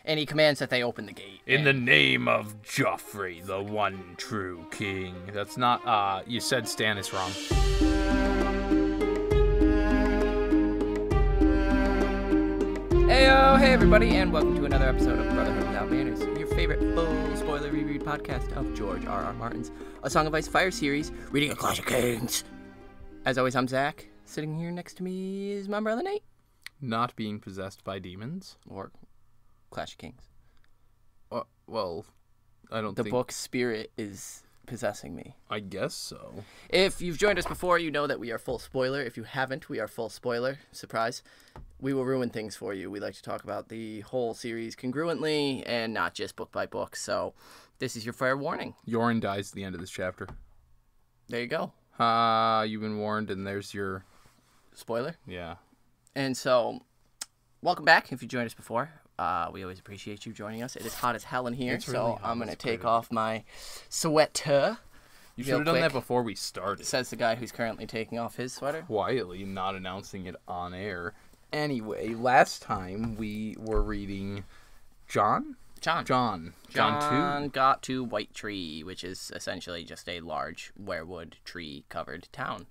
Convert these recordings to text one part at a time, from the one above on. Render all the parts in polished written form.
and he commands that they open the gate. In the name of Joffrey, the one true king. That's not, you said Stannis wrong. Heyo, hey everybody, and welcome to another episode of Brotherhood Without Manners, your favorite full spoiler reread podcast of George R.R. Martin's A Song of Ice and Fire series, reading a Clash of Kings. As always, I'm Zach. Sitting here next to me is my brother Nate. Not being possessed by demons. Or Clash of Kings. Well, I don't think... The book spirit is possessing me. I guess so. If you've joined us before, you know that we are full spoiler. If you haven't, we are full spoiler. Surprise. We will ruin things for you. We like to talk about the whole series congruently and not just book by book. So this is your fair warning. Yoren dies at the end of this chapter. There you go. You've been warned, and there's your... spoiler? Yeah. And so, welcome back if you joined us before. We always appreciate you joining us. It is hot as hell in here, so I'm going to take off my sweater. You should have done that before we started. Says the guy who's currently taking off his sweater. Quietly, not announcing it on air. Anyway, last time we were reading Jon 2. Got to White Tree, which is essentially just a large weirwood tree-covered town.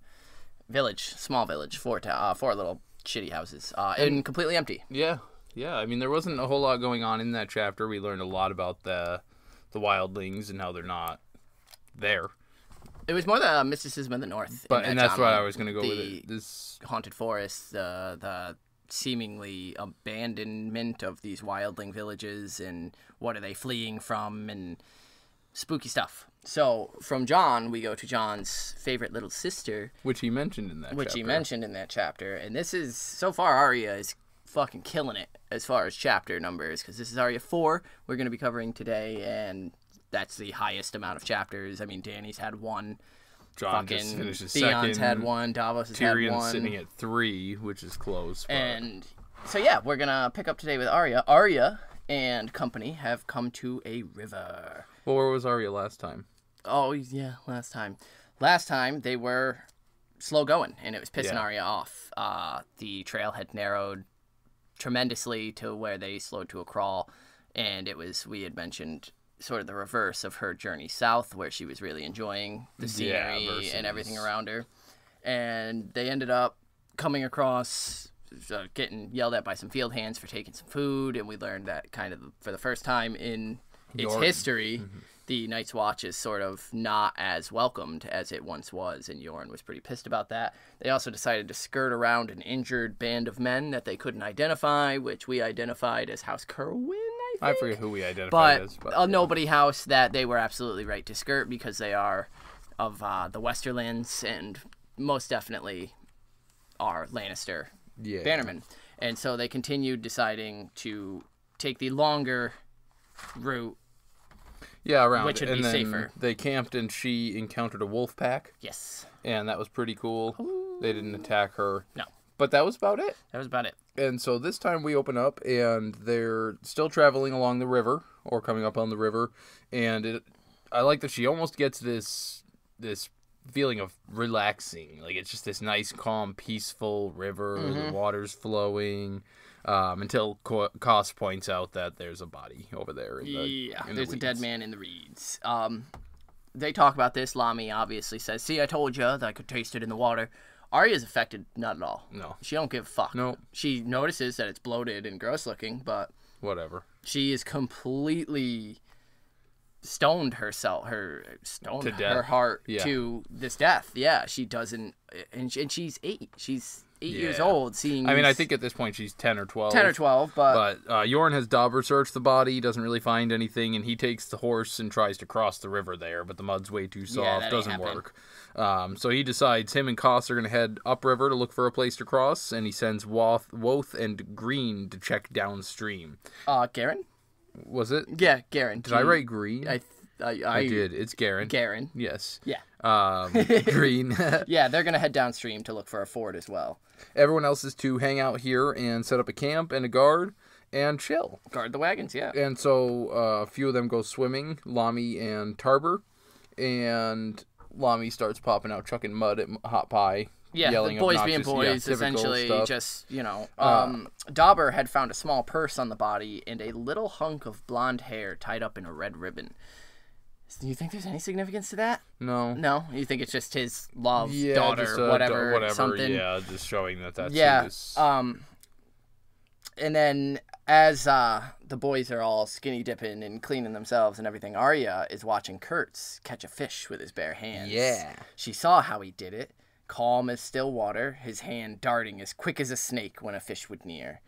Small village, four little shitty houses, and completely empty. Yeah. I mean, there wasn't a whole lot going on in that chapter. We learned a lot about the wildlings and how they're not there. It was more the mysticism of the North. And that's what I was going to go with it. This haunted forest, the seemingly abandonment of these wildling villages, and what are they fleeing from, and spooky stuff. So, from Jon, we go to Jon's favorite little sister. Which he mentioned in that chapter. And this is, so far, Arya is fucking killing it as far as chapter numbers, because this is Arya 4 we're going to be covering today, and that's the highest amount of chapters. I mean, Dany's had one. Jon just finishes Theon's second. had one. Davos has Tyrion's had one. sitting at 3, which is close. But... And so, yeah, we're going to pick up today with Arya. Arya and company have come to a river. Well, where was Arya last time? Oh, yeah, last time. Last time, they were slow going, and it was pissing Arya off. The trail had narrowed tremendously to where they slowed to a crawl, and we had mentioned sort of the reverse of her journey south, where she was really enjoying the scenery and everything around her. And they ended up coming across, getting yelled at by some field hands for taking some food, and we learned that kind of for the first time in its history, the Night's Watch is sort of not as welcomed as it once was, and Yoren was pretty pissed about that. They also decided to skirt around an injured band of men that they couldn't identify, which we identified as House Kerwin, I forget who we identified as. But a nobody house that they were absolutely right to skirt because they are of the Westerlands and most definitely are Lannister bannermen. And so they continued deciding to take the longer route. Yeah, around which would be safer. They camped and she encountered a wolf pack. Yes. And that was pretty cool. Ooh. They didn't attack her. No. But that was about it. And so this time we open up, and they're still traveling along the river, or coming up on the river, and I like that she almost gets this feeling of relaxing. Like, it's just this nice, calm, peaceful river, the water's flowing, until Koss points out that there's a body over there. There's a dead man in the reeds. They talk about this. Lami obviously says, "See, I told you that I could taste it in the water." Arya's affected, not at all. No. She don't give a fuck. No. She notices that it's bloated and gross looking, but... whatever. She is completely stoned her heart to this death. Yeah, she doesn't... And she's 8. She's 8 years old, seeing... I mean, I think at this point she's 10 or 12. 10 or 12, but... But Yoren has Dobber search the body, doesn't really find anything, and he takes the horse and tries to cross the river there, but the mud's way too soft, doesn't work. So he decides him and Koss are going to head upriver to look for a place to cross, and he sends Woth and Green to check downstream. Garen? Was it? Yeah, Garen. Did I write Green? I did. It's Garen. Garen. Yes. Yeah. Green. Yeah, they're going to head downstream to look for a ford as well. Everyone else is to hang out here and set up a camp and a guard and chill. Guard the wagons, yeah. And so a few of them go swimming, Lami and Tarber, and Lami starts popping out, chucking mud at Hotpie yelling the boys being obnoxious, boys, essentially, stuff. just, Dauber had found a small purse on the body and a little hunk of blonde hair tied up in a red ribbon. Do you think there's any significance to that? No. No? You think it's just his love, daughter, just, whatever, something? Yeah, just showing that's his... And then as the boys are all skinny dipping and cleaning themselves and everything, Arya is watching Kurtz catch a fish with his bare hands. Yeah. She saw how he did it, calm as still water, his hand darting as quick as a snake when a fish would near.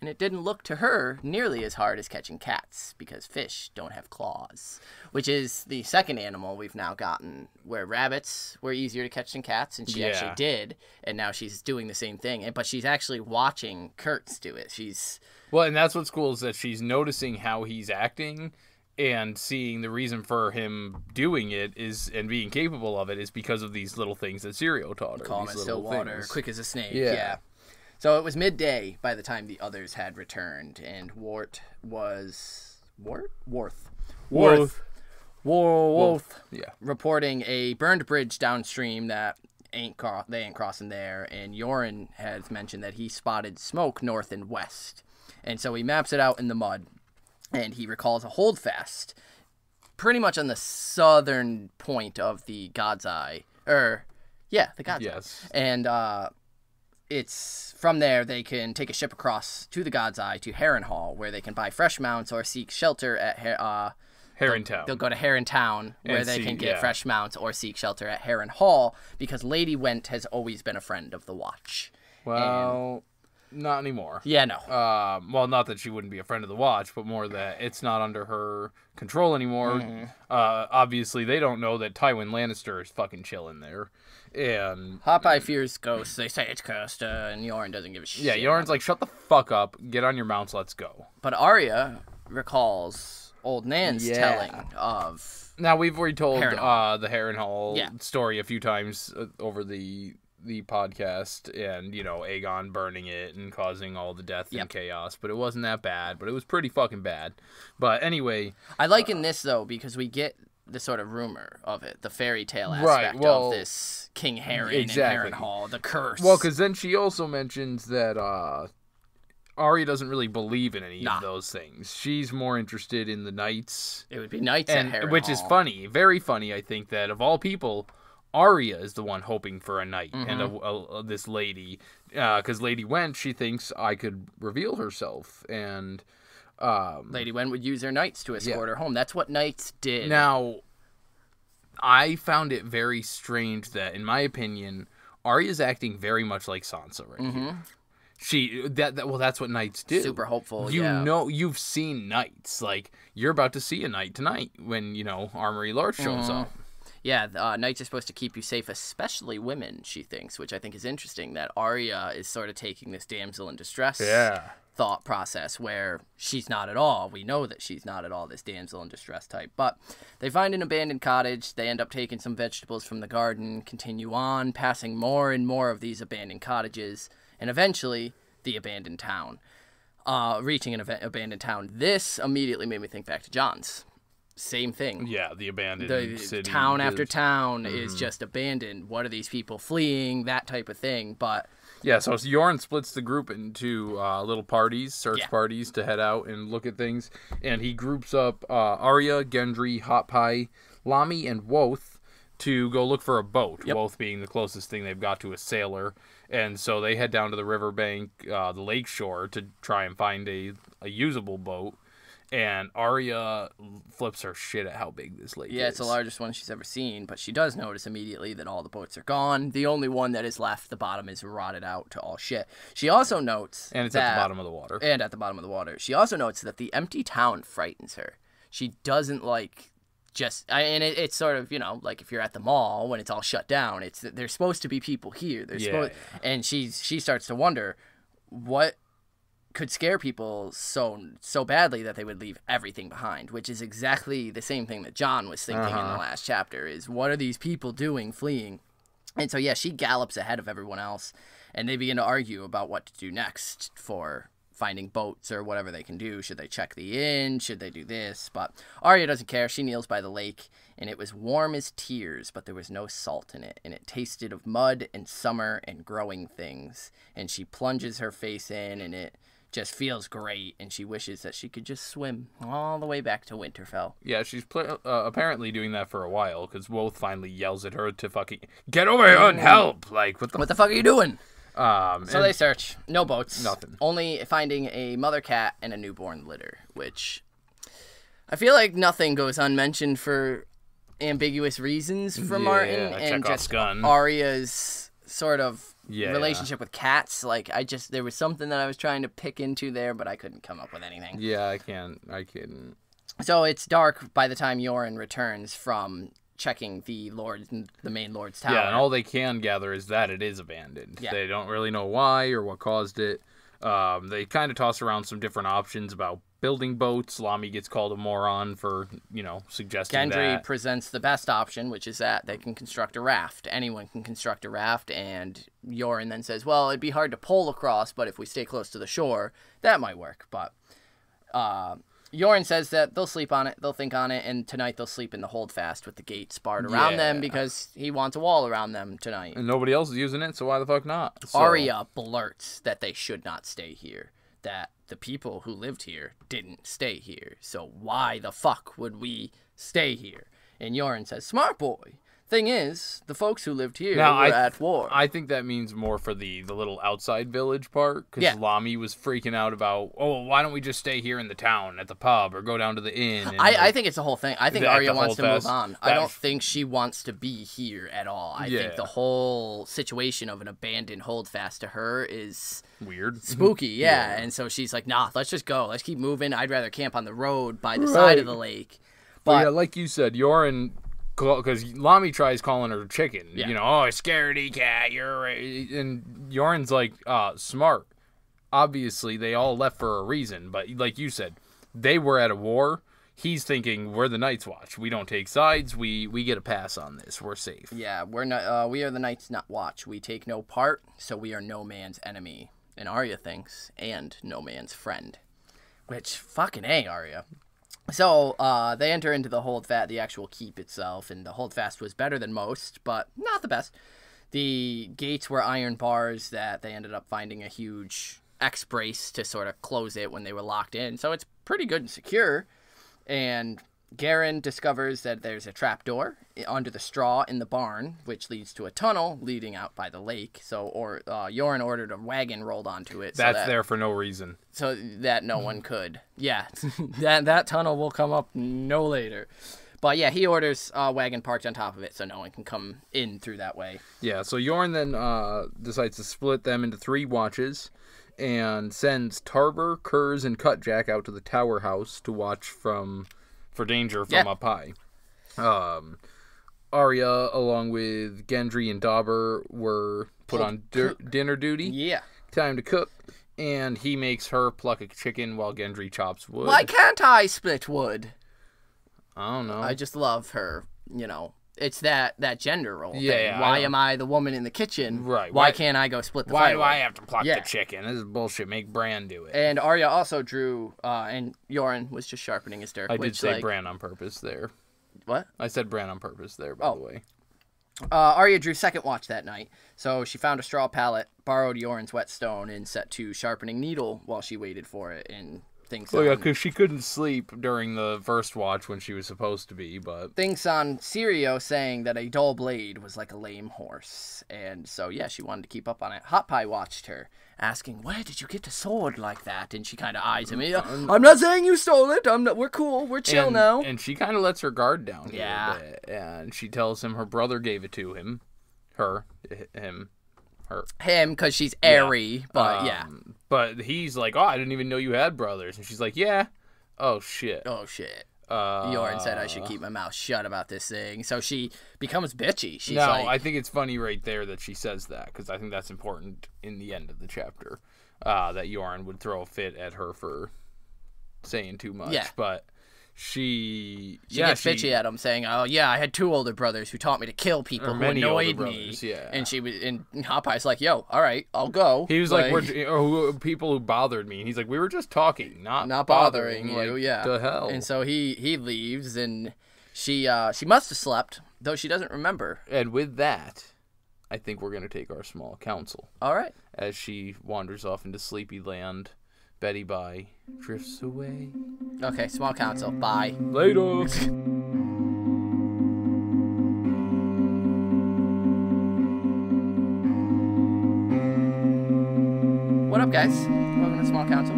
And it didn't look to her nearly as hard as catching cats, because fish don't have claws, which is the second animal we've now gotten, where rabbits were easier to catch than cats, and she actually did, and now she's doing the same thing, but she's actually watching Kurtz do it. Well, and that's what's cool, is that she's noticing how he's acting, and seeing the reason for him doing it and being capable of it is because of these little things that Sirio taught her. Calm as still water, quick as a snake. Yeah. So it was midday by the time the others had returned, and Worth reporting a burned bridge downstream that they ain't crossing there, and Yoren has mentioned that he spotted smoke north and west, and so he maps it out in the mud, and he recalls a holdfast pretty much on the southern point of the God's Eye, the God's Eye, and it's from there they can take a ship across to the God's Eye to Harrenhal, where they can buy fresh mounts or seek shelter at Harrentown. They'll go to Harrentown, where they can get fresh mounts or seek shelter at Harrenhal, because Lady Went has always been a friend of the Watch. Well, not anymore. Yeah, no. Well, not that she wouldn't be a friend of the Watch, but more that it's not under her control anymore. Mm-hmm. Obviously, they don't know that Tywin Lannister is fucking chilling there. And Hotpie fears ghosts. They say it's cursed, and Yoren doesn't give a shit. Yeah, Yoren's like, shut the fuck up, get on your mounts, let's go. But Arya recalls old Nan's telling of... Now, we've already told the Harrenhal story a few times over the podcast, and, Aegon burning it and causing all the death and chaos, but it wasn't that bad, but it was pretty fucking bad. But anyway... I like in this, though, because we get the sort of rumor of it, the fairy tale aspect of this King Harren and Harrenhal, the curse. Well, because then she also mentions that Arya doesn't really believe in any of those things. She's more interested in the knights. It would be knights at Harrenhal. Which is funny, very funny, I think, that of all people, Arya is the one hoping for a knight and this lady. Because Lady Went, she thinks I could reveal herself, and... Lady Wen would use her knights to escort her home. That's what knights did. Now, I found it very strange that, in my opinion, Arya's acting very much like Sansa right here. That's what knights do. Super hopeful. You've seen knights. Like, you're about to see a knight tonight when Amory Lorch shows up. Yeah, knights are supposed to keep you safe, especially women, she thinks, which I think is interesting, that Arya is sort of taking this damsel in distress thought process, where she's not at all. We know that she's not at all this damsel in distress type. But they find an abandoned cottage. They end up taking some vegetables from the garden, continue on, passing more and more of these abandoned cottages, and eventually the abandoned town. Reaching an abandoned town. This immediately made me think back to Jon's. Same thing. Yeah, the abandoned city. Town after town is just abandoned. What are these people fleeing? That type of thing. But yeah, so Yoren splits the group into little parties, search parties, to head out and look at things. And he groups up Arya, Gendry, Hotpie, Lamy, and Woth to go look for a boat. Woth being the closest thing they've got to a sailor. And so they head down to the riverbank, the lake shore, to try and find a usable boat. And Arya flips her shit at how big this lake is. Yeah, it's the largest one she's ever seen, but she does notice immediately that all the boats are gone. The only one that is left, the bottom, is rotted out to all shit. She also notes at the bottom of the water. And at the bottom of the water. She also notes that the empty town frightens her. She doesn't like it's sort of, like if you're at the mall when it's all shut down, there's supposed to be people here. And she starts to wonder what could scare people so badly that they would leave everything behind, which is exactly the same thing that Jon was thinking in the last chapter, is what are these people doing fleeing? And so, she gallops ahead of everyone else, and they begin to argue about what to do next for finding boats or whatever they can do. Should they check the inn? Should they do this? But Arya doesn't care. She kneels by the lake, and it was warm as tears, but there was no salt in it, and it tasted of mud and summer and growing things. And she plunges her face in, and it just feels great, and she wishes that she could just swim all the way back to Winterfell. Yeah, she's apparently doing that for a while, because Wolf finally yells at her to fucking get over here and help. Like, what the fuck are you doing? So they search. No boats. Nothing. Only finding a mother cat and a newborn litter, which I feel like nothing goes unmentioned for ambiguous reasons from Martin, and just Arya's sort of relationship with cats. Like, there was something that I was trying to pick into there, but I couldn't come up with anything. Yeah, I couldn't. So it's dark by the time Yoren returns from checking the main lord's tower. Yeah, and all they can gather is that it is abandoned. Yeah. They don't really know why or what caused it. They kind of toss around some different options about building boats. Lamy gets called a moron for, suggesting that. Gendry presents the best option, which is that they can construct a raft. Anyone can construct a raft, and Yoren then says, well, it'd be hard to pole across, but if we stay close to the shore, that might work. But Yoren says that they'll sleep on it, they'll think on it, and tonight they'll sleep in the holdfast with the gates barred around them because he wants a wall around them tonight. And nobody else is using it, so why the fuck not? So... Arya blurts that they should not stay here, that the people who lived here didn't stay here, so why the fuck would we stay here? And Yoren says, smart boy. Thing is, the folks who lived here were at war. I think that means more for the little outside village part, because Lamy was freaking out about, why don't we just stay here in the town at the pub or go down to the inn? And I think it's the whole thing. I think Arya wants to move on. I don't think she wants to be here at all. I think the whole situation of an abandoned holdfast to her is weird, spooky. And so she's like, nah, let's just go. Let's keep moving. I'd rather camp on the road by the side of the lake. But yeah, like you said, Yoren... Because Lamy tries calling her chicken. Yeah. Scaredy cat, you're... And Yoren's like, smart. Obviously, they all left for a reason. But like you said, they were at a war. He's thinking, we're the Night's Watch. We don't take sides. We get a pass on this. We're safe. Yeah, we're not. We are the Night's not Watch. We take no part, so we are no man's enemy. And Arya thinks, and no man's friend. Which, fucking A, Arya. So, they enter into the holdfast, the actual keep itself, and the holdfast was better than most, but not the best. The gates were iron bars that they ended up finding a huge X-brace to sort of close it when they were locked in, so it's pretty good and secure. And Garen discovers that there's a trapdoor under the straw in the barn, which leads to a tunnel leading out by the lake. So, Yoren ordered a wagon rolled onto it. That's there for no reason. So that no one could. Yeah, that tunnel will come up no later. But yeah, he orders a wagon parked on top of it so no one can come in through that way. Yeah, so Yoren then decides to split them into 3 watches and sends Tarver, Kurz, and Cutjack out to the tower house to watch for danger from up high. Arya, along with Gendry and Dauber, were put on dinner duty. Yeah. Time to cook. And he makes her pluck a chicken while Gendry chops wood. Why can't I split wood? I don't know. I just love her, It's that gender role thing. Why am I the woman in the kitchen? Right. Why can't I go split the Why firewood? do I have to pluck the chicken? This is bullshit. Make Bran do it. And Arya also drew, and Yoren was just sharpening his dirk. I did say Bran on purpose there. What? I said Bran on purpose there, by the way. Arya drew second watch that night, so she found a straw pallet, borrowed Yoren's whetstone, and set to sharpening needle while she waited for it, and things because she couldn't sleep during the first watch when she was supposed to be, but... Things on Syrio saying that a dull blade was like a lame horse, and so, she wanted to keep up on it. Hotpie watched her, asking, where did you get a sword like that? And she kind of eyes him. I'm not saying you stole it. We're cool. We're chill now. And she kind of lets her guard down a little bit. And she tells him her brother gave it to him. Him, because she's airy, but But he's like, I didn't even know you had brothers. And she's like, yeah. Oh, shit. Yoren said I should keep my mouth shut about this thing. So she becomes bitchy. She's I think it's funny right there that she says that, because I think that's important in the end of the chapter, that Yoren would throw a fit at her for saying too much. Yeah. But she gets bitchy at him, saying, "Oh yeah, I had 2 older brothers who taught me to kill people who annoyed me." Yeah. And Hotpie's like, "Yo, all right, I'll go." He was like people who bothered me, and he's like, "We were just talking, not bothering you." Like, yeah. the hell. And so he leaves, and she must have slept, though she doesn't remember. And with that, I think we're gonna take our small council. All right. As she wanders off into sleepy land, Betty Bye drifts away. Okay, small council. Bye. Later. What up, guys? Welcome to Small Council.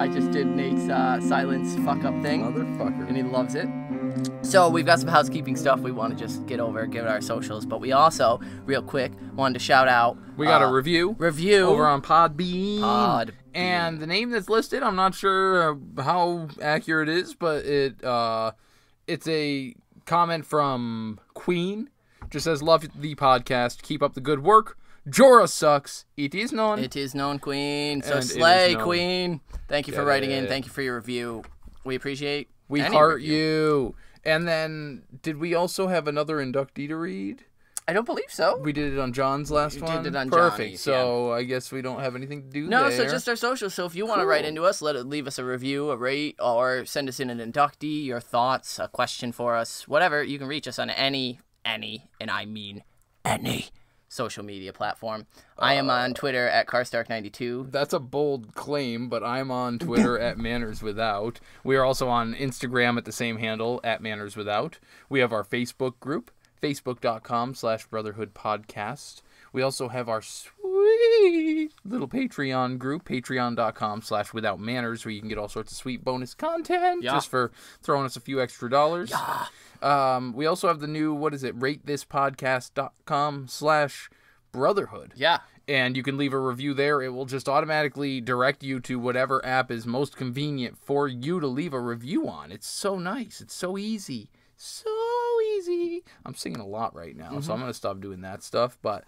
I just did Nate's silence fuck-up thing. Motherfucker. And he loves it. So we've got some housekeeping stuff we want to just get our socials, but we also, real quick, wanted to shout out. We got a review over on Podbean. And the name that's listed, I'm not sure how accurate it is, but it's a comment from Queen. Just says, "Love the podcast. Keep up the good work. Jorah sucks. It is known." It is known, Queen. So slay, Queen. Thank you for writing in. Thank you for your review. We appreciate. We heart you. And then, did we also have another inductee to read? I don't believe so. We did it on John's last one? We did it on Perfect. Johnny's, so I guess we don't have anything to do there. No, so just our socials. So if you want to write into us, leave us a review, a rate, or send us in an inductee, your thoughts, a question for us, whatever. You can reach us on any, and I mean any, social media platform. I am on Twitter at Carstark92. That's a bold claim, but I'm on Twitter at Manners Without. We are also on Instagram at the same handle, at Manners Without. We have our Facebook group, facebook.com/Brotherhood Podcast. We also have our sweet little Patreon group, patreon.com/Without Manners, where you can get all sorts of sweet bonus content just for throwing us a few extra dollars. Yeah. We also have the new, ratethispodcast.com/Brotherhood. Yeah. And you can leave a review there. It will just automatically direct you to whatever app is most convenient for you to leave a review on. It's so nice. It's so easy. So easy. I'm singing a lot right now, so I'm going to stop doing that stuff. But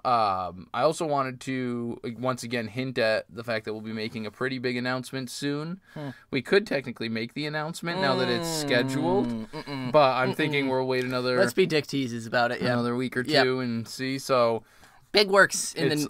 I also wanted to, once again, hint at the fact that we'll be making a pretty big announcement soon. We could technically make the announcement now that it's scheduled, but I'm thinking we'll wait another... Let's be dick teases about it, another week or two and see, so... Big works in big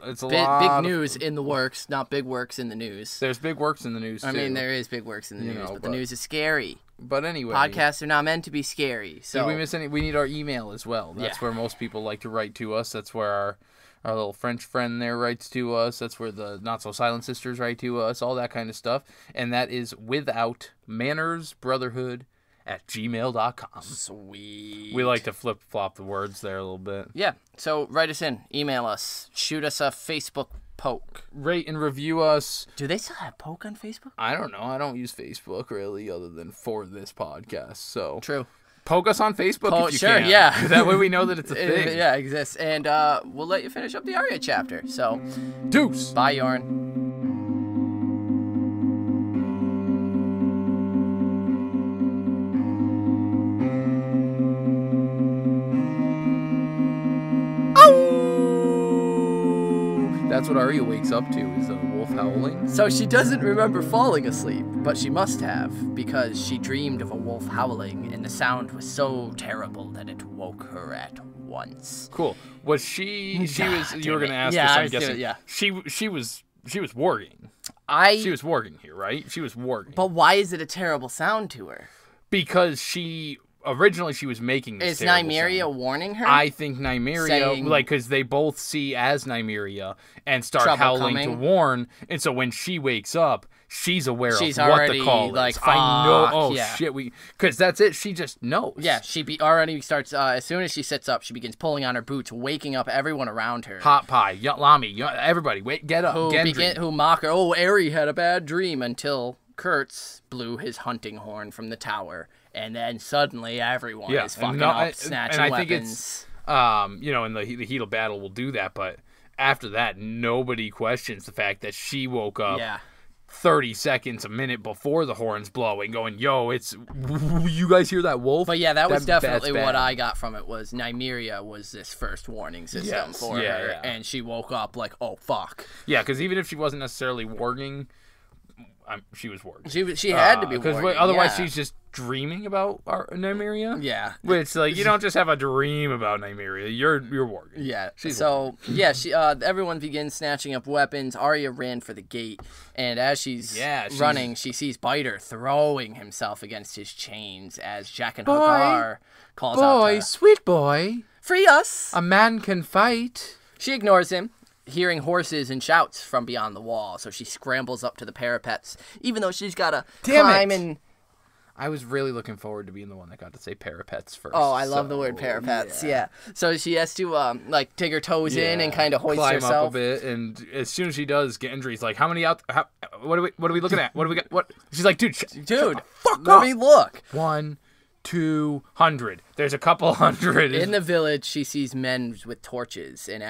news in the works, not big works in the news. There's big works in the news, too. I mean, there is big works in the news, but the news is scary. But anyway. Podcasts are not meant to be scary. So. Did we miss any? We need our email as well. That's where most people like to write to us. That's where our little French friend there writes to us. That's where the Not So Silent Sisters write to us. All that kind of stuff. And that is withoutmannersbrotherhood@gmail.com. Sweet. We like to flip-flop the words there a little bit. Yeah. So write us in. Email us. Shoot us a Facebook poke. Rate and review us. Do they still have poke on Facebook? I don't know. I don't use Facebook really other than for this podcast. So true. Poke us on Facebook if you can. Sure, yeah. That way we know that it's a thing. It exists. And we'll let you finish up the Arya chapter. So, deuce. Bye, Yorn. That's what Arya wakes up to, is a wolf howling. So she doesn't remember falling asleep, but she must have, because she dreamed of a wolf howling, and the sound was so terrible that it woke her at once. Cool. Was she was, you were going to ask this, I'm guessing. She was warging. She was warging here, right? She was warging. But why is it a terrible sound to her? Because originally she was making this terrible Nymeria sound. Warning her? I think Nymeria, because they both see as Nymeria and start howling to warn, and so when she wakes up, she's aware of what the call is. I know. Shit, because that's it. She just knows. Yeah, she already starts. As soon as she sits up, she begins pulling on her boots, waking up everyone around her. Hotpie, Lami, everybody, get up. Who mock her? Oh, Arya had a bad dream until Kurtz blew his hunting horn from the tower. And then suddenly everyone is fucking up, snatching weapons. I think it's, in the heat of battle we'll do that, but after that, nobody questions the fact that she woke up 30 seconds, a minute before the horn's blowing, going, yo, you guys hear that wolf? But yeah, that was definitely what I got from it, was Nymeria was this first warning system for her, and she woke up like, oh, fuck. Yeah, because even if she wasn't necessarily warging, she was warging. She had to be because warging. Otherwise she's just dreaming about Nymeria. Yeah, which you don't just have a dream about Nymeria. You're warging. Yeah. She everyone begins snatching up weapons. Arya ran for the gate, and as she's running, she sees Biter throwing himself against his chains as Jaquen H'Ghar calls out to her, sweet boy, free us. A man can fight. She ignores him, hearing horses and shouts from beyond the wall, so she scrambles up to the parapets, even though she's got to climb and... I was really looking forward to being the one that got to say parapets first. Oh, I love the word parapets, yeah. So she has to, dig her toes in and kind of hoist climb herself. Climb up a bit, and as soon as she does, Gendry's like, how many out... what are we looking at? What do we got? What? She's like, dude, fuck let me look. 1, 200. There's a couple hundred. In the village, she sees men with torches, and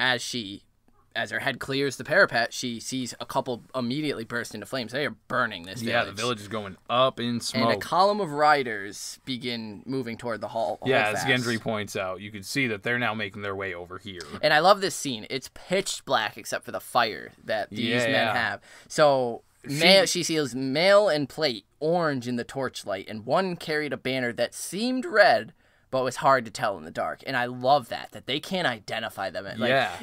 as her head clears the parapet, she sees a couple immediately burst into flames. They are burning this village. Yeah, the village is going up in smoke. And a column of riders begin moving toward the hall. Yeah, as Gendry points out, you can see that they're now making their way over here. And I love this scene. It's pitch black except for the fire that these men have. So she sees mail and plate orange in the torchlight, and one carried a banner that seemed red, but was hard to tell in the dark. And I love that they can't identify them.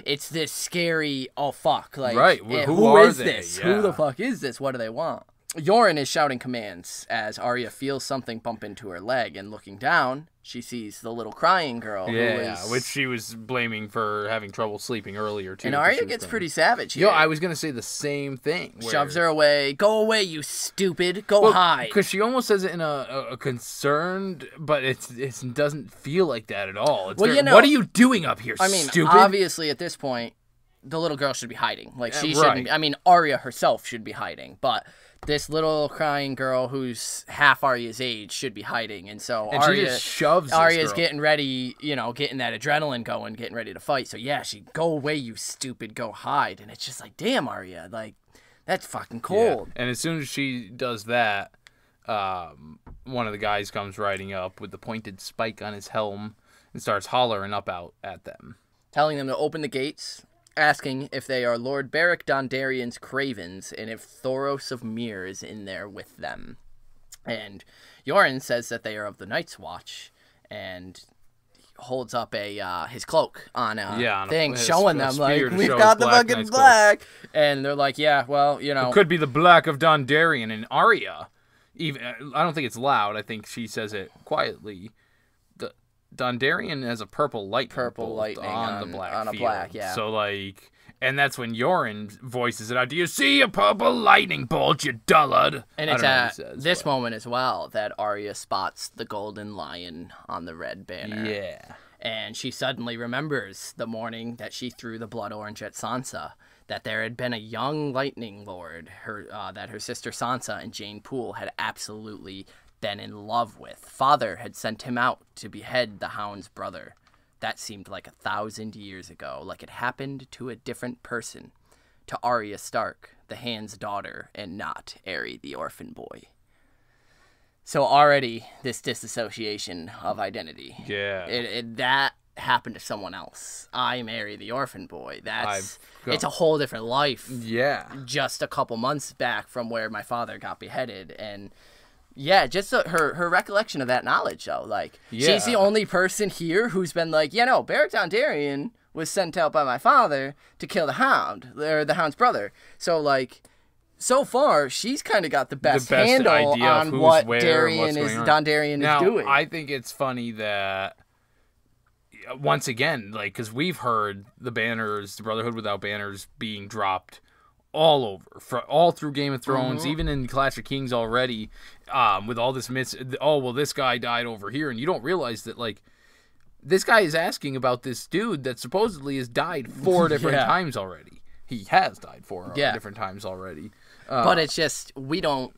It's this scary, oh, fuck. Right. Who is this? Yeah. Who the fuck is this? What do they want? Yoren is shouting commands as Arya feels something bump into her leg, and looking down, she sees the little crying girl. Which she was blaming for having trouble sleeping earlier, too. And Arya gets pretty savage here. Yo, I was going to say the same thing. Shoves her away. Go away, you stupid. Go hide. Because she almost says it in a concerned, but it doesn't feel like that at all. What are you doing up here, stupid? Obviously, at this point, the little girl should be hiding. She shouldn't be. Arya herself should be hiding, but... this little crying girl who's half Arya's age should be hiding. And so Arya just shoves Arya's getting ready, getting that adrenaline going, getting ready to fight. So yeah, she go away, you stupid, go hide. And it's just like, damn, Arya, that's fucking cold. Yeah. And as soon as she does that, one of the guys comes riding up with the pointed spike on his helm and starts hollering up out at them, telling them to open the gates, asking if they are Lord Beric Dondarrion's cravens, and if Thoros of Myr is in there with them. And Yoren says that they are of the Night's Watch, and holds up his cloak on a thing, showing them, we've got the fucking black. And they're like, yeah, well, It could be the black of Dondarrion. And Arya, even I don't think it's loud, I think she says it quietly, Dondarrion has a purple lightning on the black on a field. Black, yeah. So and that's when Yoren voices it out. Do you see a purple lightning bolt, you dullard? And it's at this moment as well that Arya spots the golden lion on the red banner. Yeah. And she suddenly remembers the morning that she threw the blood orange at Sansa, that there had been a young lightning lord, that her sister Sansa and Jane Poole had absolutely been in love with. Father had sent him out to behead the Hound's brother. That seemed like 1,000 years ago, like it happened to a different person, to Arya Stark, the Hand's daughter, and not Aery the orphan boy. So already this disassociation of identity. Yeah. That happened to someone else. I'm Aery the orphan boy. It's a whole different life. Yeah. Just a couple months back from where my father got beheaded, and yeah, just her recollection of that knowledge, though. She's the only person here who's been like, Beric Dondarrion was sent out by my father to kill the Hound, or the Hound's brother. So, so far, she's kind of got the best handle on what Dondarrion is doing. I think it's funny that, once again, because we've heard the Brotherhood Without Banners being dropped all over, all through Game of Thrones, even in Clash of Kings already, with all this myths. Oh, well, this guy died over here, and you don't realize that, this guy is asking about this dude that supposedly has died 4 different times already. He has died 4 different times already. But it's just, you don't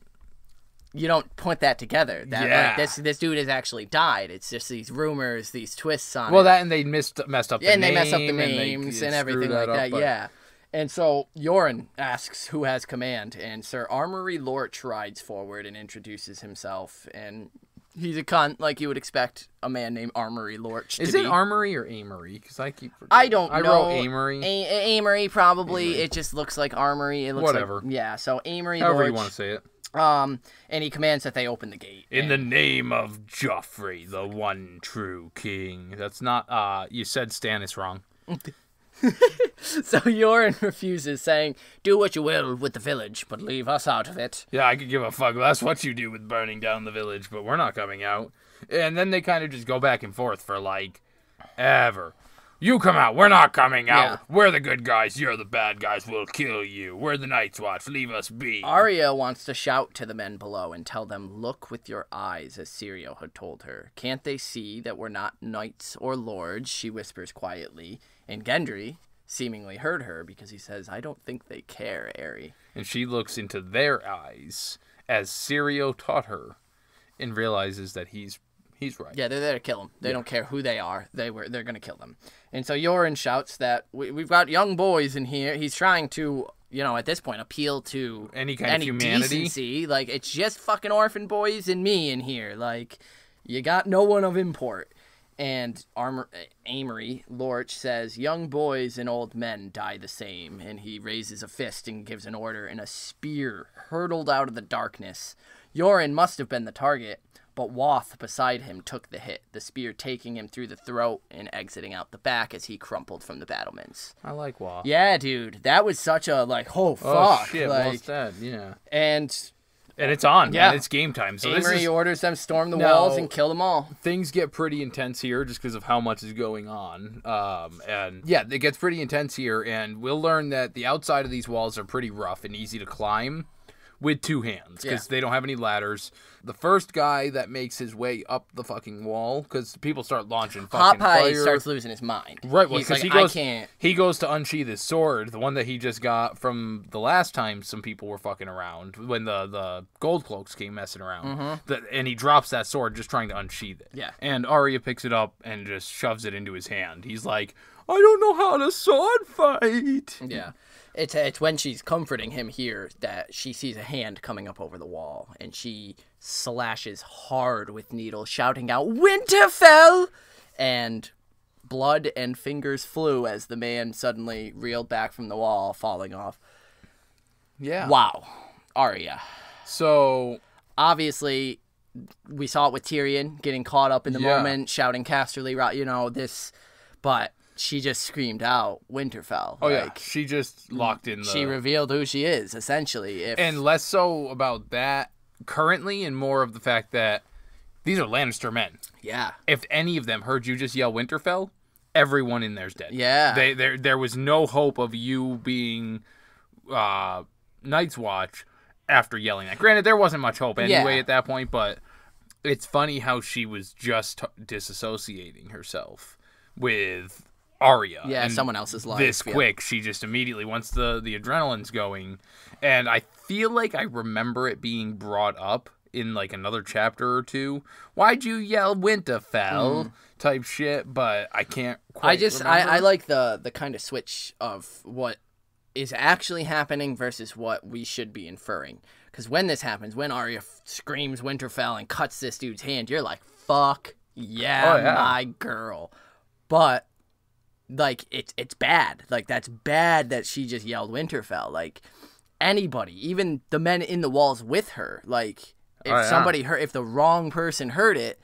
put that together. That this dude has actually died. It's just these rumors, these twists on it. Well, that and they messed up the name. And they mess up the names and everything like that, yeah. And so Yoren asks who has command, and Sir Amory Lorch rides forward and introduces himself, and he's a cunt, like you would expect a man named Amory Lorch to be. Is it Armory or Amory? Because I keep forgetting. I don't know. I wrote Amory. Amory, probably. Amory. It just looks like Armory. It looks whatever. So Amory Lorch. However you want to say it. And he commands that they open the gate. In the name of Joffrey, the one true king. That's not, you said Stannis wrong. So Yoren refuses, saying, "Do what you will with the village, but leave us out of it." Yeah, I could give a fuck less what you do with burning down the village, but we're not coming out. And then they kind of just go back and forth for, like, ever. You come out, we're not coming out. Yeah. We're the good guys, you're the bad guys, we'll kill you. We're the Night's Watch, leave us be. Arya wants to shout to the men below and tell them, "Look with your eyes," as Syrio had told her. "Can't they see that we're not knights or lords?" she whispers quietly. And Gendry seemingly heard her because he says, "I don't think they care, Arya." And she looks into their eyes, as Syrio taught her, and realizes that he's right. Yeah, they're there to kill him. They don't care who they are. They're going to kill them. And so Yoren shouts that we've got young boys in here. He's trying to, at this point, appeal to any kind of humanity. Decency. Like, it's just fucking orphan boys and me in here. Like, you got no one of import. And Amory Lorch says, "Young boys and old men die the same." And he raises a fist and gives an order, and a spear hurtled out of the darkness. Yoren must have been the target, but Wath beside him took the hit, the spear taking him through the throat and exiting out the back as he crumpled from the battlements. I like Wath. Yeah, dude. That was such a, oh, fuck. Oh, shit, like, well said, yeah. And it's on. Yeah. Man. It's game time. So Amory orders them storm the walls and kill them all. Things get pretty intense here just because of how much is going on. And yeah, it gets pretty intense here, and we'll learn that the outside of these walls are pretty rough and easy to climb with two hands because they don't have any ladders. The first guy that makes his way up the fucking wall, because people start launching fucking fire. Hotpie starts losing his mind. Right, well, because like, he goes to unsheath his sword, the one that he just got from the last time some people were fucking around, when the gold cloaks came messing around. And he drops that sword just trying to unsheath it. Yeah. And Arya picks it up and just shoves it into his hand. He's like, "I don't know how to sword fight." Yeah. It's when she's comforting him here that she sees a hand coming up over the wall, and she slashes hard with needles, shouting out, "Winterfell!" And blood and fingers flew as the man suddenly reeled back from the wall, falling off. Yeah. Wow. Arya. So, obviously, we saw it with Tyrion getting caught up in the moment, shouting Casterly, but she just screamed out Winterfell. Oh, yeah. She just locked in the... She revealed who she is, essentially. And less so about that currently, and more of the fact that these are Lannister men. Yeah. If any of them heard you just yell Winterfell, everyone in there's dead. Yeah. There was no hope of you being Night's Watch after yelling that. Granted, there wasn't much hope anyway at that point, but it's funny how she was just disassociating herself with Arya. Yeah, someone else's life. This quick, she just immediately, once the adrenaline's going, and I feel like I remember it being brought up in like another chapter or two. Why'd you yell Winterfell? Type shit, but I can't quite remember. I like the kind of switch of what is actually happening versus what we should be inferring. Because when this happens, when Arya screams Winterfell and cuts this dude's hand, you're like, fuck yeah, my girl. But like, it's bad. Like, that's bad that she just yelled Winterfell. Like, anybody, even the men in the walls with her, like, if somebody heard, if the wrong person heard it,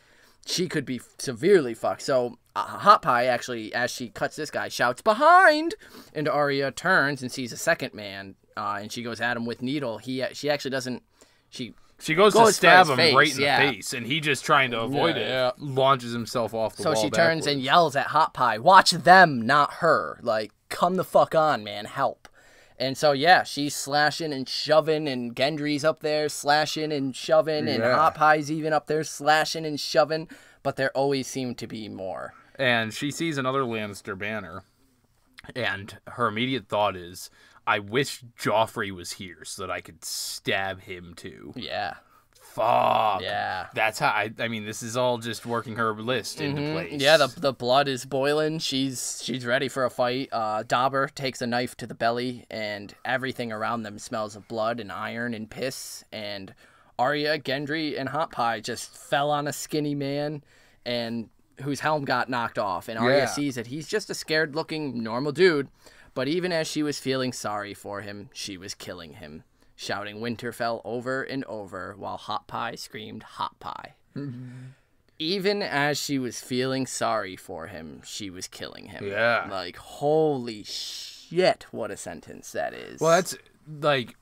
she could be severely fucked. So Hotpie, actually, as she cuts this guy, shouts, "Behind!" And Arya turns and sees a second man, and she goes at him with needle. She actually doesn't... She goes to stab him right in the face, and he just trying to avoid it, launches himself off the wall So she turns and yells at Hotpie, "Watch them, not her. Like, come the fuck on, man. Help." And so, yeah, she's slashing and shoving, and Gendry's up there slashing and shoving, and Hotpie's even up there slashing and shoving, but there always seem to be more. And she sees another Lannister banner, and her immediate thought is, I wish Joffrey was here so that I could stab him too. Yeah. Fuck. Yeah. That's how I mean, this is all just working her list into place. Yeah, the blood is boiling. She's ready for a fight. Dauber takes a knife to the belly, and everything around them smells of blood and iron and piss. And Arya, Gendry, and Hotpie just fell on a skinny man, and whose helm got knocked off. And Arya sees that he's just a scared-looking normal dude. But even as she was feeling sorry for him, she was killing him. shouting Winterfell over and over while Hotpie screamed Hotpie. Even as she was feeling sorry for him, she was killing him. Yeah. Like, holy shit, what a sentence that is. Well, that's, like,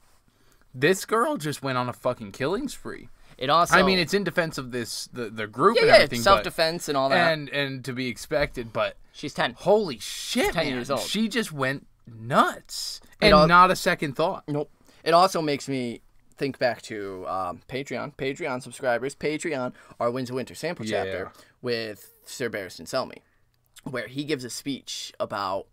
this girl just went on a fucking killing spree. It also... I mean, it's in defense of this, the group and yeah, everything. Self-defense and all that. And to be expected, but... She's 10. Holy shit, 10 man. years old. She just went nuts. And not a second thought. Nope. It also makes me think back to Patreon subscribers. Patreon, our Winds of Winter sample chapter with Sir Barristan Selmy, where he gives a speech about,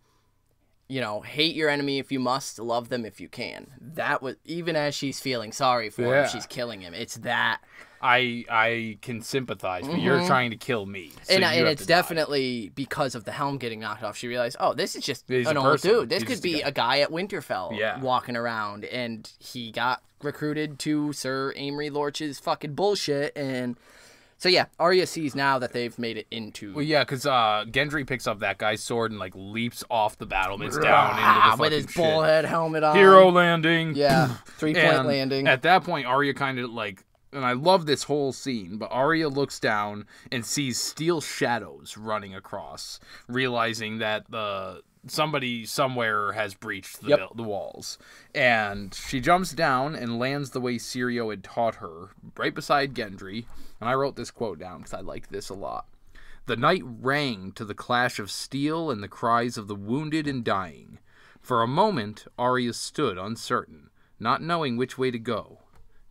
you know, hate your enemy if you must, love them if you can. That was, even as she's feeling sorry for him, she's killing him. It's that. I can sympathize, but you're trying to kill me. So and it's definitely because of the helm getting knocked off. She realized, oh, this is just an old dude. This could be a guy at Winterfell walking around, and he got recruited to Sir Amory Lorch's fucking bullshit. And so, yeah, Arya sees now that they've made it into... Well, yeah, because Gendry picks up that guy's sword and, like, leaps off the battlements down into the fucking with his bullhead helmet on. Hero landing. Yeah, 3-point landing. At that point, Arya kind of, like... And I love this whole scene, but Arya looks down and sees steel shadows running across, realizing that somebody somewhere has breached the walls. And she jumps down and lands the way Syrio had taught her, right beside Gendry. And I wrote this quote down because I like this a lot. The night rang to the clash of steel and the cries of the wounded and dying. For a moment, Arya stood uncertain, not knowing which way to go.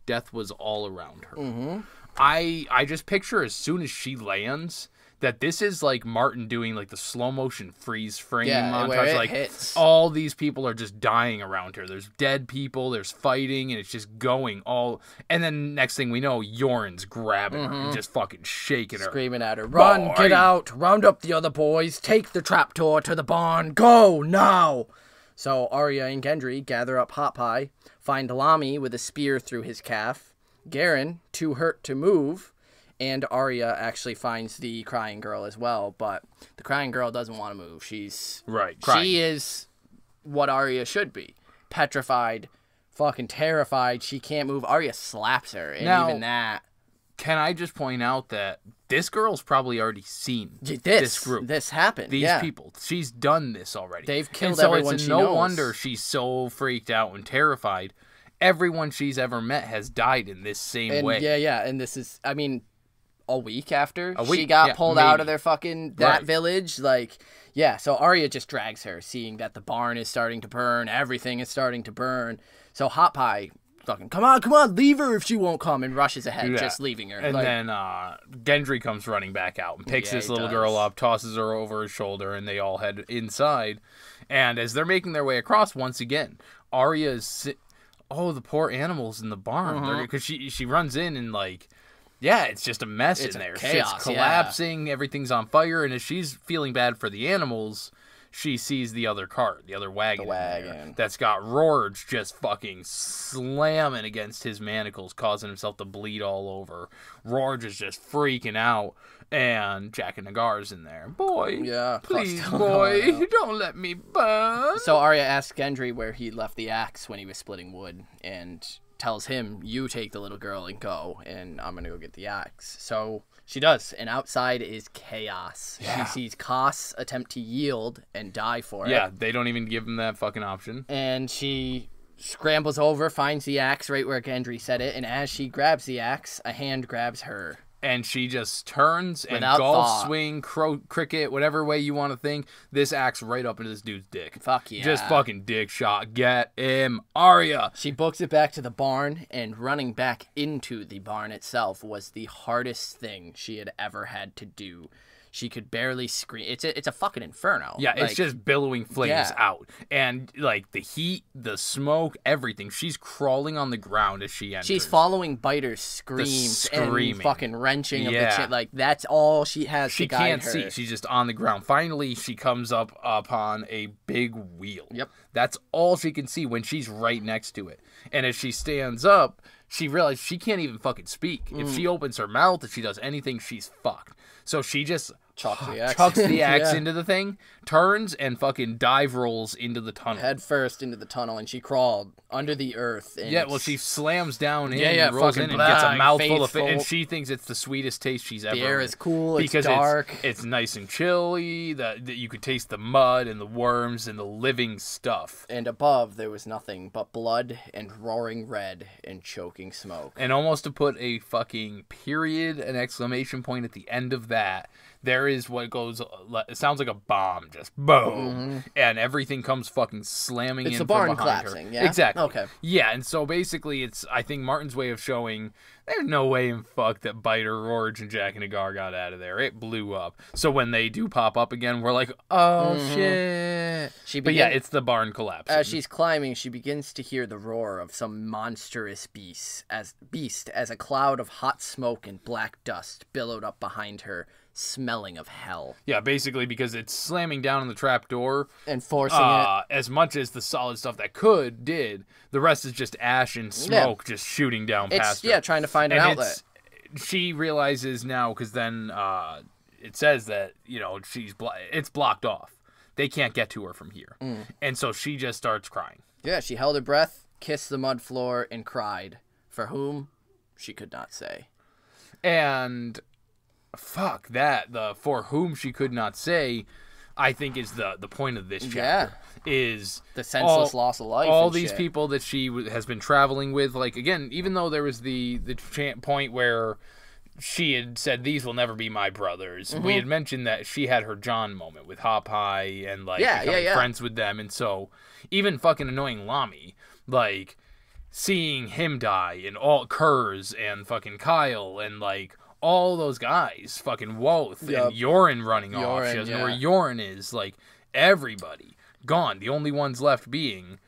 Death was all around her. I just picture as soon as she lands that this is like Martin doing like the slow motion freeze frame montage. Like hits. All these people are just dying around her. There's dead people. There's fighting, and it's just going all. And then next thing we know, Yoren's grabbing her and just fucking shaking her, screaming at her, "Run! Boy. Get out! Round up the other boys! Take the trapdoor to the barn! Go now!" So Arya and Gendry gather up Hotpie, find Lamy with a spear through his calf, Garen too hurt to move, and Arya actually finds the crying girl as well. But the crying girl doesn't want to move. She's crying. She is what Arya should be, petrified, fucking terrified. She can't move. Arya slaps her, and even that. Can I just point out that this girl's probably already seen this group. This happened. These people. She's done this already. They've killed everyone she knows. No wonder she's so freaked out and terrified. Everyone she's ever met has died in this same way. Yeah. And this is, I mean, a week after she got pulled out of their fucking, village. Like, yeah. So Arya just drags her, seeing that the barn is starting to burn. Everything is starting to burn. So Hotpie... fucking, come on, leave her if she won't come, and rushes ahead, just leaving her. And then Gendry comes running back out and picks this little girl up, tosses her over his shoulder, and they all head inside. And as they're making their way across, once again, Arya's... the poor animals in the barn. Because she runs in and, like... Yeah, it's just a mess in there. Chaos, shit's collapsing, everything's on fire, and as she's feeling bad for the animals... She sees the other cart, the other wagon, that's got Rorge just fucking slamming against his manacles, causing himself to bleed all over. Rorge is just freaking out, and Jaquen H'Ghar's in there. Boy, please, boy, don't let me burn. So Arya asks Gendry where he left the axe when he was splitting wood, and tells him, you take the little girl and go, and I'm going to go get the axe. So... she does, and outside is chaos. Yeah. She sees Koss attempt to yield and die for it. Yeah, they don't even give him that fucking option. And she scrambles over, finds the axe right where Gendry said it, and as she grabs the axe, a hand grabs her. And she just turns and without golf thought. Swing, cricket, whatever way you want to think, this axe right up into this dude's dick. Fuck yeah. Just fucking dick shot. Get him, Arya. She books it back to the barn, and running back into the barn itself was the hardest thing she had ever had to do. She could barely scream. It's a fucking inferno. Yeah, it's just billowing flames out. And, like, the heat, the smoke, everything. She's crawling on the ground as she enters. She's following Biter's screams and fucking wrenching of the chin. Like, that's all she has to guide her. She can't see. She's just on the ground. Finally, she comes up upon a big wheel. Yep. That's all she can see when she's right next to it. And as she stands up, she realizes she can't even fucking speak. If she opens her mouth, if she does anything, she's fucked. So she just chucks the axe, yeah. into the thing, turns, and fucking dive rolls into the tunnel. Head first into the tunnel, and she crawled under the earth. And yeah, well, she slams down in, rolls in, and gets a mouthful of it, and she thinks it's the sweetest taste she's ever. The air is cool, because it's dark. It's nice and chilly, that you could taste the mud and the worms and the living stuff. And above, there was nothing but blood and roaring red and choking smoke. And almost to put a fucking period, an exclamation point at the end of that, there is what goes, it sounds like a bomb, just boom, and everything comes fucking slamming in from behind her. It's the barn collapsing, yeah? Exactly. Okay. Yeah, and so basically it's, I think, Martin's way of showing there's no way in fuck that Biter, Rorge, and Jaquen H'Ghar got out of there. It blew up. So when they do pop up again, we're like, oh, shit. But yeah, it's the barn collapsing. As she's climbing, she begins to hear the roar of some monstrous beast as a cloud of hot smoke and black dust billowed up behind her, smelling of hell. Yeah, basically because it's slamming down on the trap door and forcing it. As much as the solid stuff that did, the rest is just ash and smoke just shooting down past her. Yeah, trying to find an outlet. She realizes now, because then it says that, it's blocked off. They can't get to her from here. And so she just starts crying. Yeah, she held her breath, kissed the mud floor, and cried. For whom? She could not say. And fuck that. The for whom she could not say, I think, is the point of this chapter. Yeah. Is the senseless loss of life. All these people that she has been traveling with, like, again, even though there was the point where she had said, these will never be my brothers, we had mentioned that she had her Jon moment with Hotpie and, like, becoming friends with them. And so even fucking annoying Lamy, like, seeing him die, and all Kurz and fucking Kyle and, like, all those guys, fucking Woth and Yoren running off. She doesn't know where Yoren is. Like, everybody gone. The only ones left being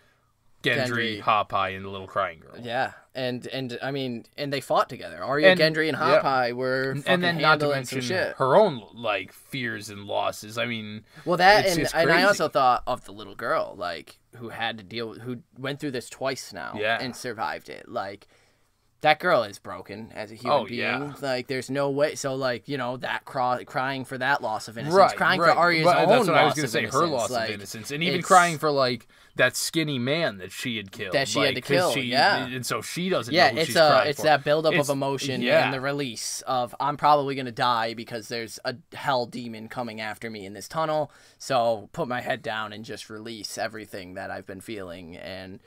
Gendry, Hotpie, and the little crying girl. Yeah, and I mean, and they fought together. Arya, Gendry, and Hotpie were fucking and then not to mention shit. Her own, like, fears and losses. I mean, well, that and I also thought of the little girl, like, who had to deal with, who went through this twice now and survived it. Like, that girl is broken as a human being. Yeah. Like, there's no way. So, like, that crying for that loss of innocence, crying for Arya's own that's what loss I was going to say, her loss of innocence, and even crying for, like, that skinny man that she had killed. That she had to kill, and so she doesn't know who she's crying for. It's that buildup of emotion and the release of, I'm probably going to die because there's a hell demon coming after me in this tunnel, so put my head down and just release everything that I've been feeling. And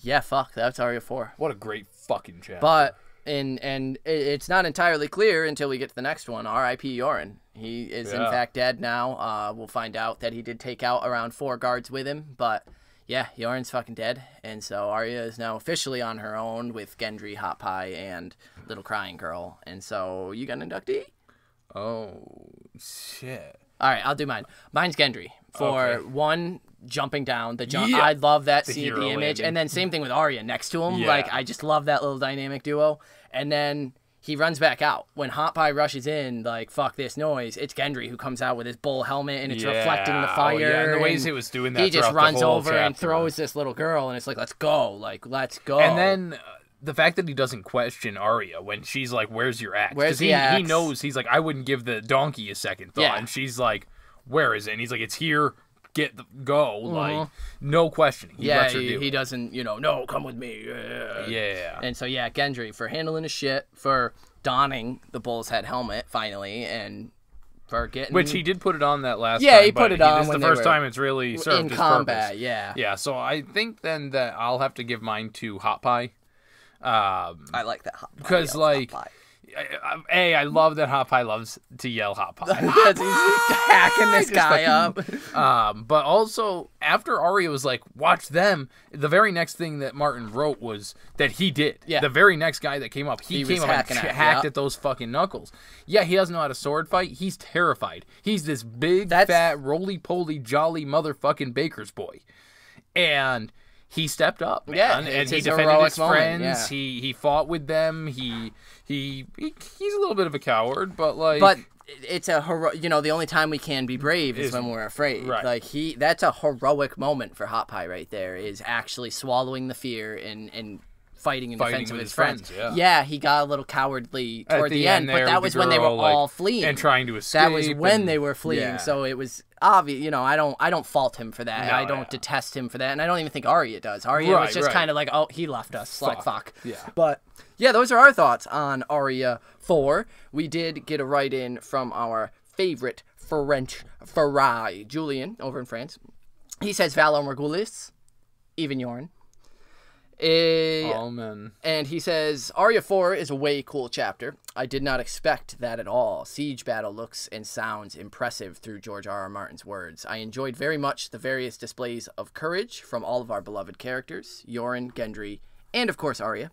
yeah, fuck, that's Arya 4. What a great fucking chapter. But, and it's not entirely clear until we get to the next one, R.I.P. Yoren. He is, in fact, dead now. We'll find out that he did take out around 4 guards with him, but yeah, Yoren's fucking dead. And so Arya is now officially on her own with Gendry, Hotpie, and Little Crying Girl. And so, you got an inductee? Oh, shit. All right, I'll do mine. Mine's Gendry. For one, jumping down. I love that scene, the image. Landing. And then same thing with Arya next to him. Yeah. Like, I just love that little dynamic duo. And then he runs back out. When Hotpie rushes in, like, fuck this noise, it's Gendry who comes out with his bull helmet, and it's reflecting the fire. Oh, yeah, and the ways he was doing that, he just runs over and throws this little girl, and it's like, let's go. Like, let's go. And then the fact that he doesn't question Arya when she's like, where's your axe? Because he knows, he's like, I wouldn't give the donkey a second thought. Yeah. And she's like, where is it? And he's like, it's here. Go. Like, no questioning. He lets her do he doesn't, no, come with me. Yeah. And so, yeah, Gendry, for handling his shit, for donning the bull's head helmet, finally, and for getting... Which he did put it on that last time. Yeah, he put it on this is the first time it's really served his combat, purpose. Yeah. Yeah, so I think then that I'll have to give mine to Hotpie. I like that Hotpie. Because, like... Hotpie. I love that Hotpie loves to yell Hotpie. He's hacking this guy up. But also, after Arya was like, watch them, the very next thing that Martin wrote was that he did. Yeah. The very next guy that came up, he came up and hacked at those fucking knuckles. Yeah, he doesn't know how to sword fight. He's terrified. He's this big, fat, roly-poly, jolly motherfucking baker's boy. And he stepped up, man. Yeah, and he defended his friends. Yeah. He fought with them. He's a little bit of a coward, but like. But it's a the only time we can be brave is when we're afraid. Right. Like that's a heroic moment for Hotpie right there. Is actually swallowing the fear and fighting in defense of with his friends. Yeah. He got a little cowardly toward the end, end but that was when they were all fleeing and trying to escape. That was when they were fleeing, so it was obvious. I don't fault him for that. No, I don't detest him for that, and I don't even think Arya does. Arya was just kind of like, oh, he left us, like fuck. Yeah. But yeah, those are our thoughts on Arya 4. We did get a write-in from our favorite French Farai, Julian, over in France. He says Valor Morgulis, even Yorn. Amen. And he says, Arya 4 is a way cool chapter. I did not expect that at all. Siege battle looks and sounds impressive through George R.R. Martin's words. I enjoyed very much the various displays of courage from all of our beloved characters, Yoren, Gendry, and of course Arya.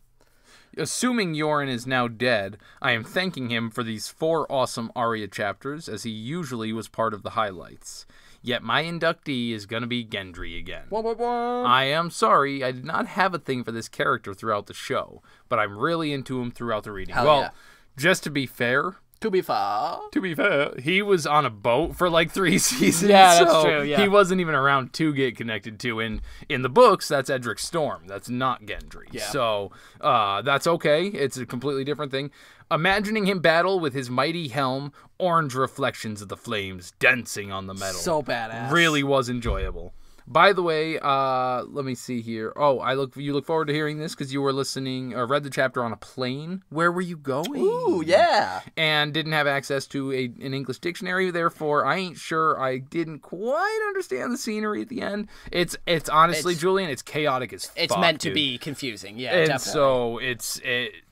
Assuming Yoren is now dead, I am thanking him for these 4 awesome Arya chapters, as he usually was part of the highlights. Yet my inductee is going to be Gendry again. I am sorry, I did not have a thing for this character throughout the show, but I'm really into him throughout the reading. Just to be fair... To be fair, he was on a boat for like 3 seasons. Yeah, that's true, yeah. He wasn't even around to get connected to. And in the books, that's Edric Storm. That's not Gendry. Yeah. So that's okay. It's a completely different thing. Imagining him battle with his mighty helm, orange reflections of the flames dancing on the metal. So badass. Really was enjoyable. By the way, let me see here. Oh, you look forward to hearing this because you were listening or read the chapter on a plane. Where were you going? Ooh, yeah. And didn't have access to an English dictionary. Therefore, I ain't sure. I didn't quite understand the scenery at the end. It's honestly, Julian, it's chaotic as fuck. It's meant to dude. Be confusing. Yeah, and definitely. So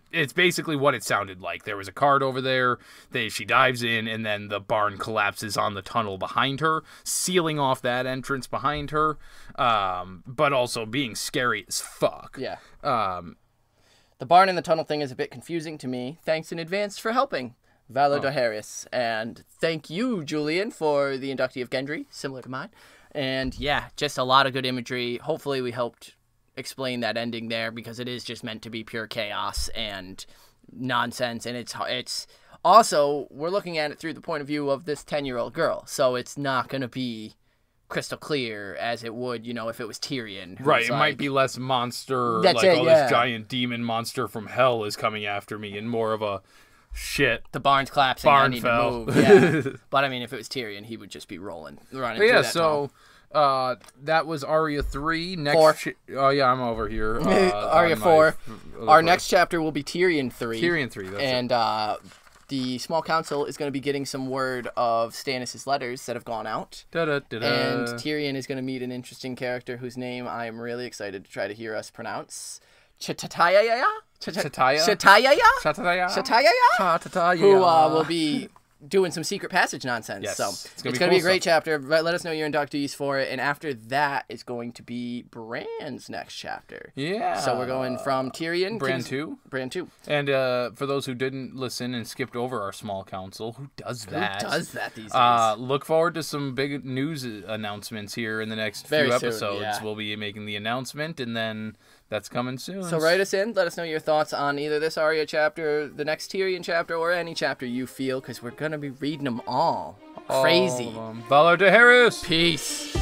it's basically what it sounded like. There was a cart over there. She dives in, and then the barn collapses on the tunnel behind her, sealing off that entrance behind her, but also being scary as fuck. Yeah. The barn and the tunnel thing is a bit confusing to me. Thanks in advance for helping. Valor Doharis. And thank you, Julian, for the inductee of Gendry, similar to mine. And yeah, just a lot of good imagery. Hopefully we helped explain that ending there, because it is just meant to be pure chaos and nonsense, and it's also, we're looking at it through the point of view of this 10-year-old girl, so it's not going to be crystal clear as it would, if it was Tyrion. Right, it might be less monster, this giant demon monster from hell is coming after me, and more of a shit. The barn's collapsing, I need to move. Yeah. But I mean, if it was Tyrion, he would just be running through that tunnel. That was Arya 3. Next 4. Oh, yeah, I'm over here. Arya 4. Our next chapter will be Tyrion 3. Tyrion 3, that's and, the Small Council is going to be getting some word of Stannis' letters that have gone out. And Tyrion is going to meet an interesting character whose name I am really excited to try to hear us pronounce. Chataya? Who will be doing some secret passage nonsense. Yes, so it's going to be a great chapter. Let us know your inductees for it. And after that is going to be Bran's next chapter. Yeah. So we're going from Tyrion. Bran 2. Bran 2. And for those who didn't listen and skipped over our small council, who does that? Who does that these days? Look forward to some big news announcements here in the next few episodes. We'll be making the announcement, and then that's coming soon. So write us in. Let us know your thoughts on either this Arya chapter, the next Tyrion chapter, or any chapter you feel, because we're going to be reading them all. Crazy. Valor Doharis! Peace.